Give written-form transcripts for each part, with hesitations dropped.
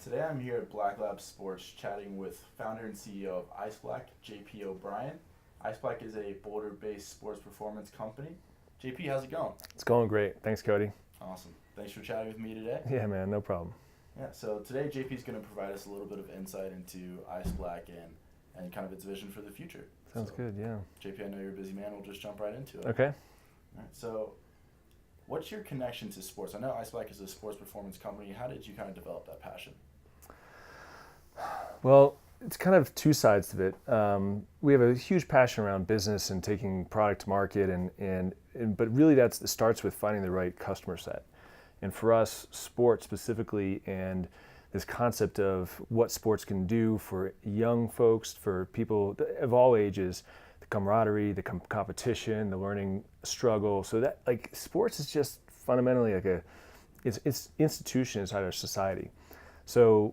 Today I'm here at Black Lab Sports chatting with founder and CEO of ISPLACK, JP O'Brien. ISPLACK is a Boulder-based sports performance company. JP, how's it going? It's going great. Thanks, Cody. Awesome. Thanks for chatting with me today. Yeah, man, no problem. Yeah, so today JP is going to provide us a little bit of insight into ISPLACK and kind of its vision for the future. Sounds good, yeah. JP, I know you're a busy man. We'll just jump right into it. Okay. All right, so what's your connection to sports? I know ISPLACK is a sports performance company. How did you kind of develop that passion? Well, it's kind of two sides to it. We have a huge passion around business and taking product to market, but really it starts with finding the right customer set. And for us, sports specifically, and this concept of what sports can do for young folks, for people of all ages, the camaraderie, the competition, the learning struggle. So that, like, sports is just fundamentally like it's institution inside our society. So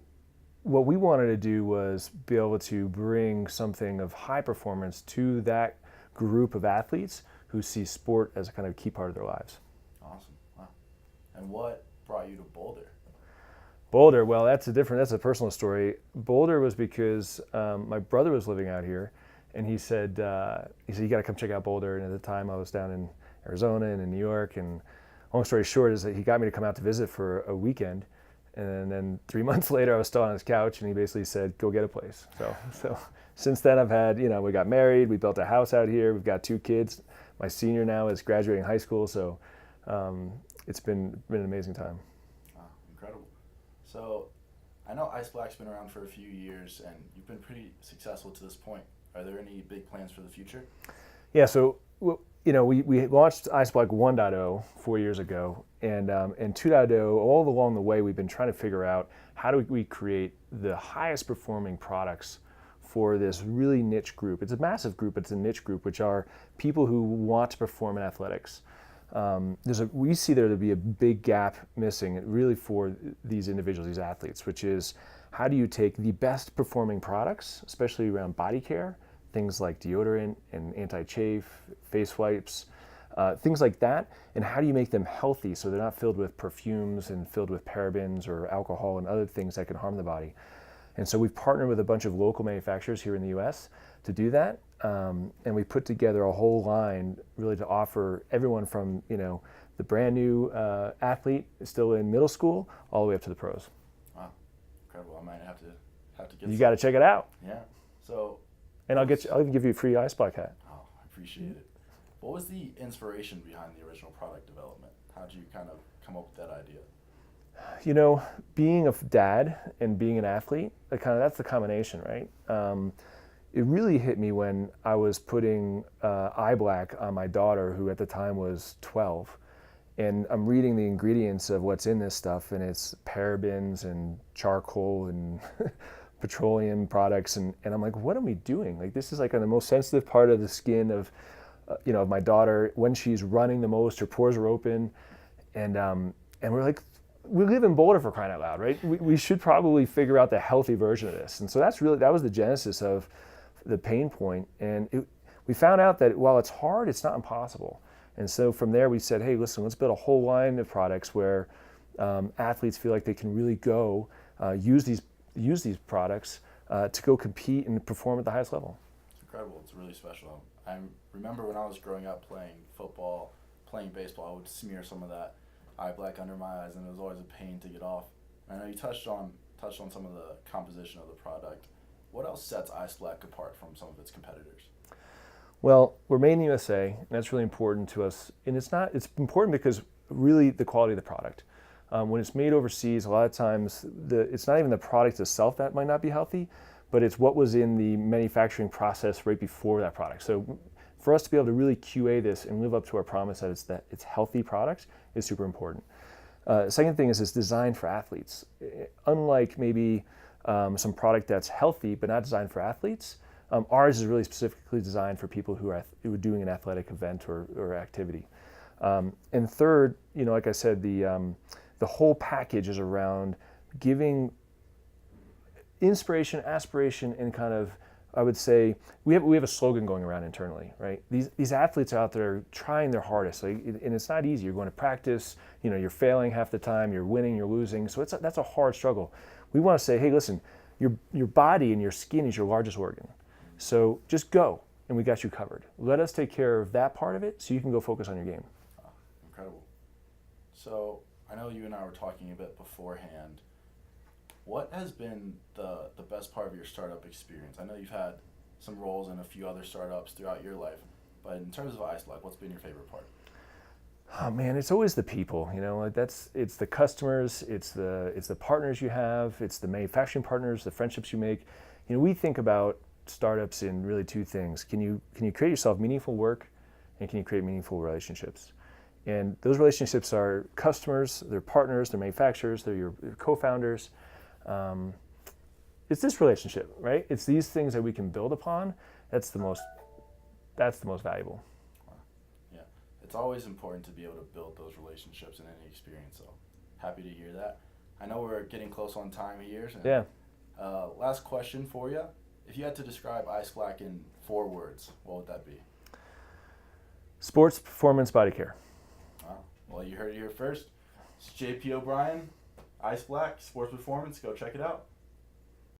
what we wanted to do was be able to bring something of high performance to that group of athletes who see sport as a kind of key part of their lives. Awesome. Wow. And what brought you to Boulder? Boulder, well, that's a personal story. Boulder was because my brother was living out here, and he said you got to come check out Boulder. And at the time, I was down in Arizona and in New York. And long story short is that he got me to come out to visit for a weekend. And then 3 months later, I was still on his couch, and he basically said, "Go get a place." So since then, I've had, we got married, we built a house out here, we've got 2 kids. My senior now is graduating high school, so it's been an amazing time. Wow, incredible. So I know ISPLACK's been around for a few years, and you've been pretty successful to this point. Are there any big plans for the future? Yeah, so we launched ISPLACK 1.0 4 years ago, and 2.0, all along the way, we've been trying to figure out how do we create the highest performing products for this really niche group. It's a massive group, but it's a niche group, which are people who want to perform in athletics. We see there to be a big gap missing really for these individuals, these athletes, which is how do you take the best performing products, especially around body care, things like deodorant and anti-chafe, face wipes, things like that, and how do you make them healthy so they're not filled with perfumes and filled with parabens or alcohol and other things that can harm the body. And so we've partnered with a bunch of local manufacturers here in the US to do that, and we put together a whole line really to offer everyone from the brand new athlete still in middle school all the way up to the pros. Wow, incredible! I might have to get. You got to check it out. Yeah. So. And I'll even give you a free ISPLACK hat. Oh, I appreciate it. What was the inspiration behind the original product development? How did you kind of come up with that idea? Being a dad and being an athlete, that's the combination, right? It really hit me when I was putting eye black on my daughter, who at the time was 12. And I'm reading the ingredients of what's in this stuff, and it's parabens and charcoal and petroleum products, and I'm like, what am we doing? Like, this is like on the most sensitive part of the skin of of my daughter when she's running the most. Her pores are open, and we're like, we live in Boulder, for crying out loud, right? We should probably figure out the healthy version of this. And so that was the genesis of the pain point. And we found out that while it's hard, it's not impossible. And so from there we said, hey, listen, let's build a whole line of products where athletes feel like they can really go use these products to go compete and perform at the highest level. It's incredible. It's really special. I remember when I was growing up playing football, playing baseball, I would smear some of that eye black under my eyes, and it was always a pain to get off. And I know you touched on some of the composition of the product. What else sets ISPLACK apart from some of its competitors? Well, we're made in the USA, and that's really important to us. And it's important because really the quality of the product. When it's made overseas, a lot of times it's not even the product itself that might not be healthy, but it's what was in the manufacturing process right before that product. So for us to be able to really QA this and live up to our promise that it's healthy products is super important. Second thing is it's designed for athletes. Unlike maybe some product that's healthy but not designed for athletes, ours is really specifically designed for people who are doing an athletic event or activity. And third, like I said, the whole package is around giving inspiration, aspiration, and kind of I would say we have a slogan going around internally, right? These athletes out there trying their hardest, and it's not easy. You're going to practice, you're failing half the time, you're winning, you're losing. So that's a hard struggle. We want to say, hey, listen, your body and your skin is your largest organ. So just go, and we got you covered. Let us take care of that part of it so you can go focus on your game. Oh, incredible. So I know you and I were talking a bit beforehand. What has been the best part of your startup experience? I know you've had some roles in a few other startups throughout your life, but in terms of ISPLACK, what's been your favorite part? Oh man, it's always the people. It's the customers, it's the partners you have, it's the manufacturing partners, the friendships you make. We think about startups in really two things. Can you create yourself meaningful work, and can you create meaningful relationships? And those relationships are customers, they're partners, they're manufacturers, they're your co-founders. It's this relationship, right? It's these things that we can build upon. That's the most valuable. Wow. Yeah, it's always important to be able to build those relationships in any experience. So happy to hear that. I know we're getting close on time here. So Yeah. Last question for you. If you had to describe ISPLACK in 4 words, what would that be? Sports performance body care. Wow. Well, you heard it here first. It's JP O'Brien, ISPLACK, Sports Performance. Go check it out.